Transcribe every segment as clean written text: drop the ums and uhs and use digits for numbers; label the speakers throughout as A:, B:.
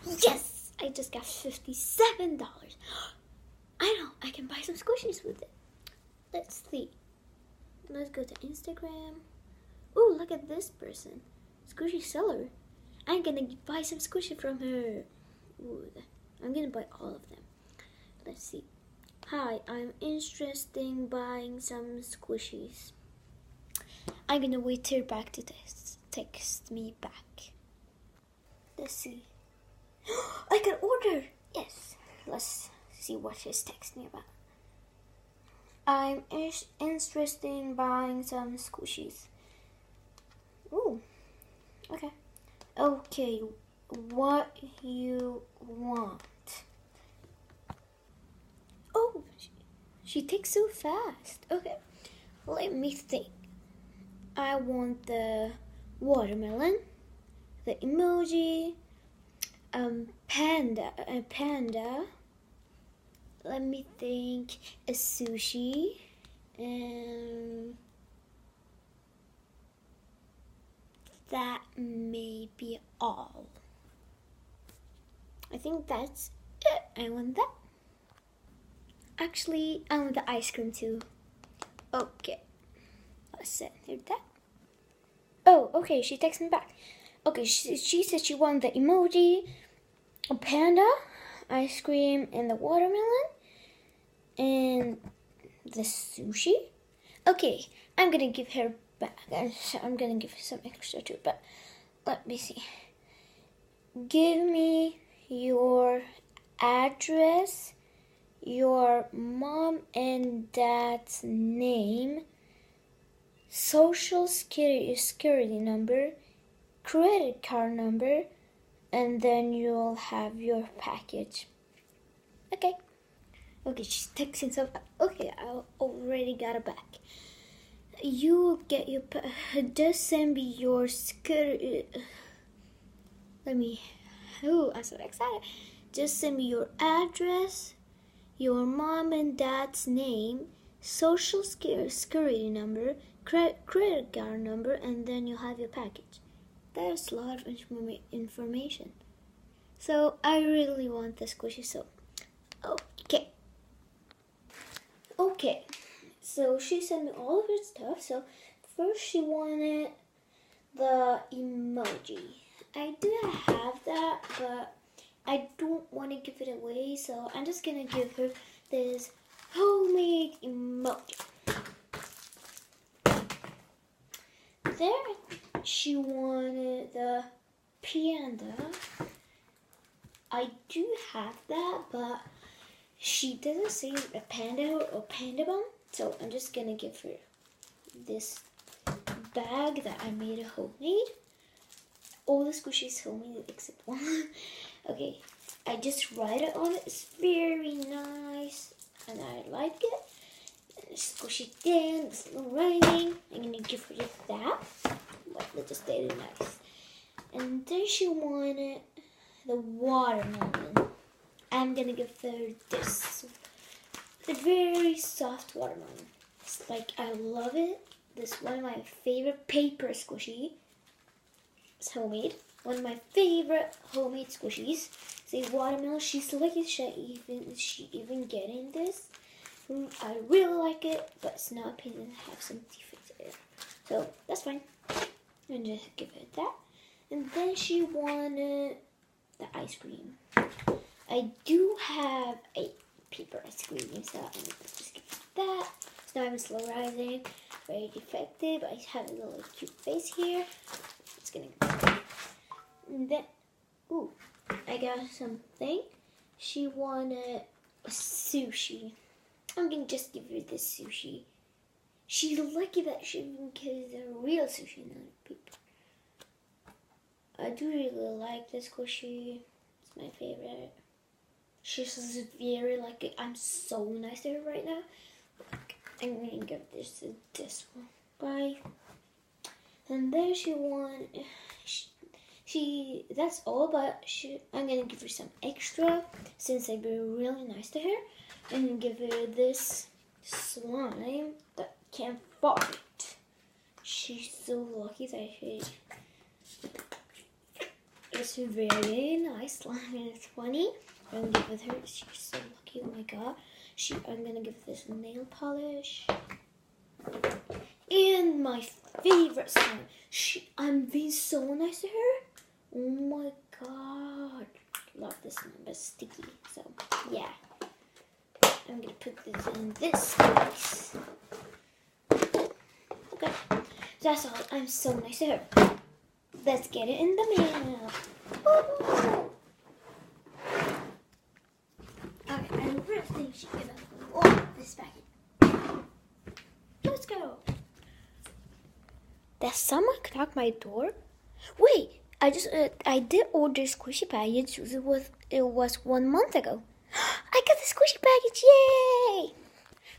A: Yes! I just got $57. I know, I can buy some squishies with it. Let's see. Let's go to Instagram. Ooh, look at this person. Squishy seller. I'm gonna buy some squishy from her. Ooh, I'm gonna buy all of them. Let's see. Hi, I'm interested in buying some squishies. I'm gonna wait her back to text me back. Let's see. I can order! Yes. Let's see what she's texting me about. I'm interested in buying some squishies. Ooh. Okay. Okay. What you want? Oh, she takes so fast. Okay. Let me think. I want the watermelon, the emoji, panda. Let me think. A sushi, and that may be all. I think that's it. I want that. Actually, I want the ice cream too. Okay. Let's send her that. Oh, okay. She texted me back. Okay, she said she wanted the emoji, a panda, ice cream, and the watermelon, and the sushi. Okay, I'm gonna give her back. I'm gonna give her some extra too, but let me see. Give me your address, your mom and dad's name, social security number, credit card number, and then you'll have your package. Okay. Okay, she's texting some. Okay, I already got it back. You will get your. Just send me your security. Let me. Oh, I'm so excited. Just send me your address, your mom and dad's name, social security number, credit card number, and then you'll have your package. There's a lot of information. So I really want the squishy, so okay. Okay, so she sent me all of her stuff. So first she wanted the emoji. I do have that, but I don't want to give it away, so I'm just gonna give her this homemade emoji. Then she wanted the panda. I do have that, but she doesn't say a panda or panda bun, so I'm just gonna give her this bag that I made homemade. All the squishies homemade except one. Okay, I just write it on it. It's very nice, and I like it. And squish it down. It's writing. I'm gonna give her just that. Let's just stay nice. And then she wanted the watermelon. I'm gonna give her this. The very soft watermelon. It's like, I love it. This is one of my favorite paper squishy. It's homemade. One of my favorite homemade squishies. See, watermelon. She's lucky she even getting this. I really like it, but it's not pain and have some defects there. So that's fine. And just give it that. And then she wanted the ice cream. I do have a paper ice cream, so I'm gonna just give it that. It's not even slow rising, very defective. I have a little cute face here. It's gonna go. And then, ooh, I got something. She wanted a sushi. I'm gonna just give her this sushi. She's lucky that she even gets a real sushi, not a paper. I do really like this squishy. It's my favorite. She's very lucky. I'm so nice to her right now. I'm gonna give this to this one. Bye. And then she won. That's all, but I'm gonna give her some extra since I've been really nice to her. I'm gonna give her this slime that can't fart. She's so lucky that It's very nice slime and it's funny. I'm gonna give her. She's so lucky. Oh my god. I'm gonna give this nail polish. And my favorite slime. I'm being so nice to her. Oh my god. Love this slime, but it's sticky. So yeah. I'm gonna put this in this place. Okay. That's all. I'm so nice to her. Let's get it in the mail. Woo-hoo. Okay, I really think she's gonna open this package. Let's go. Did someone knock my door? Wait, I did order a squishy package. It was 1 month ago. I got the squishy package! Yay!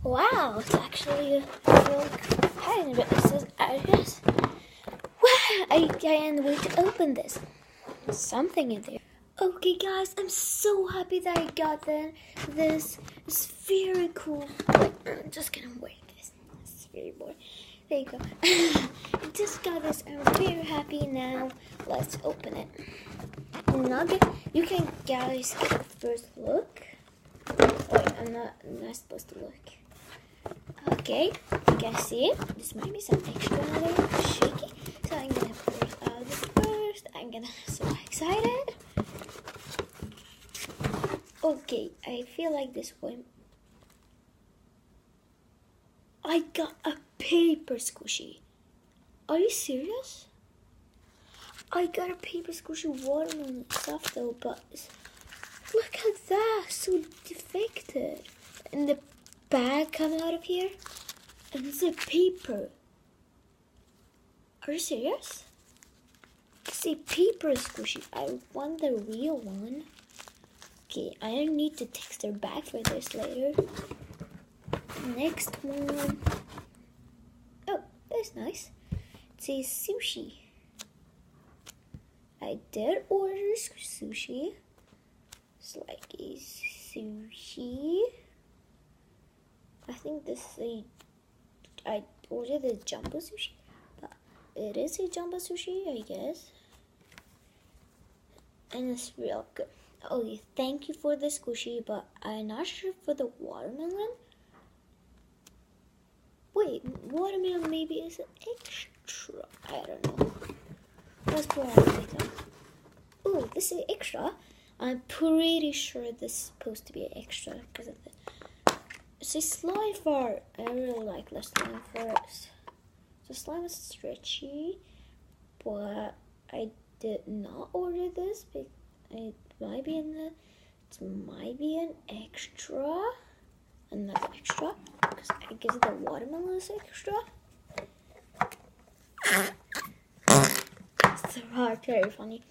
A: Wow, it's actually a real package, but it says address. Wow, I can't wait to open this. Something in there. Okay, guys, I'm so happy that I got this. It's very cool. Wait, I'm just gonna wear this. It's very boring. There you go. I just got this. I'm very happy now. Let's open it. You can guys get a first look. Wait, I'm not supposed to look. Okay, you can see it. This might be some extra shaky. So I'm gonna pull it out first. So excited. Okay, I feel like this one. I got a paper squishy. Are you serious? I got a paper squishy watermelon soft though, but look at that, so defected. And the bag coming out of here, and it's a paper. Are you serious? It's a paper squishy. I want the real one. Okay, I don't need to text her back for this later. Next one. Oh, that's nice. It says sushi. I did order sushi. It's like a sushi. I think I ordered the jumbo sushi, but it is a jumbo sushi, I guess. And it's real good. Okay, thank you for the squishy, but I'm not sure for the watermelon. Wait, watermelon maybe is an extra. I don't know. Let's put on later. Oh, this is extra. I'm pretty sure this is supposed to be an extra because of the. It's a slime fart. I really like the slime farts. The slime is stretchy, but I did not order this. But it might be an extra. Another extra, because I guess the watermelon is extra. It's very funny.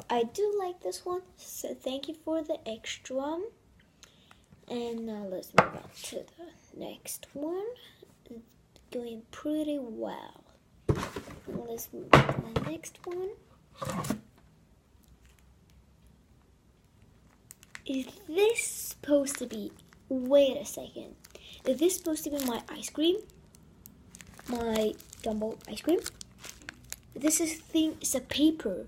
A: I do like this one, so thank you for the extra. And now let's move on to the next one. It's going pretty well. Let's move on to the next one. Is this supposed to be? Wait a second. Is this supposed to be my ice cream? My jumbo ice cream? This is a paper.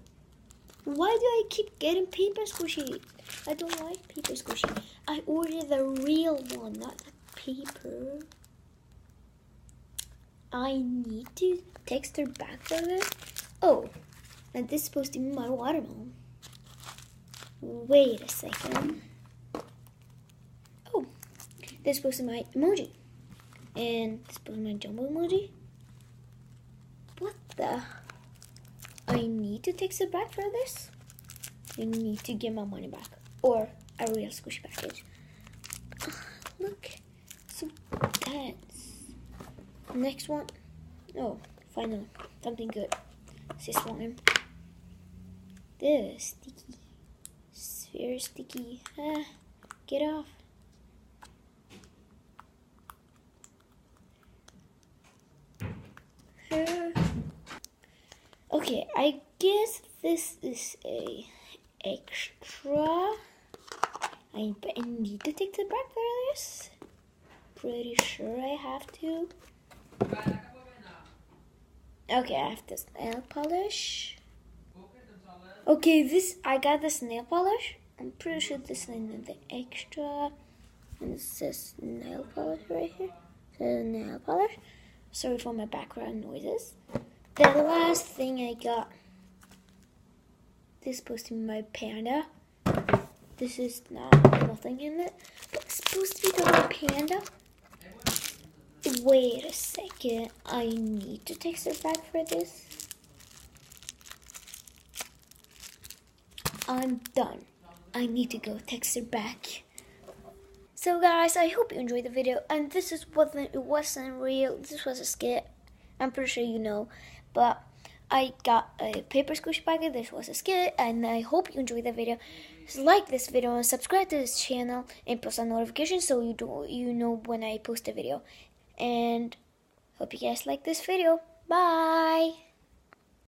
A: Why do I keep getting paper squishy? I don't like paper squishy. I ordered the real one, not the paper. I need to text her back for this. Oh, and this is supposed to be my watermelon. Wait a second. Oh, this is supposed to be my emoji. And this is supposed to be my jumbo emoji. What the? I need to text it back for this. I need to get my money back. Or a real squishy package. Look, so dense. Next one. Oh, finally, something good. This slime. This is sticky. It's very sticky. Get off. Okay, I guess this is a extra. I need to take the back for this. Pretty sure I have to. Okay, I have this nail polish. Okay, I got this nail polish. I'm pretty sure this is in the extra. And it says nail polish right here. It says nail polish. Sorry for my background noises. The last thing I got. This is supposed to be my panda. This is nothing in it. But it's supposed to be the little panda. Wait a second. I need to text her back for this. I'm done. I need to go text her back. So guys, I hope you enjoyed the video. And this wasn't real. This was a skit. I'm pretty sure you know. But I got a paper squish packet. This was a skit. And I hope you enjoyed the video. So like this video and subscribe to this channel and post on notifications so you know when I post a video. And hope you guys like this video. Bye.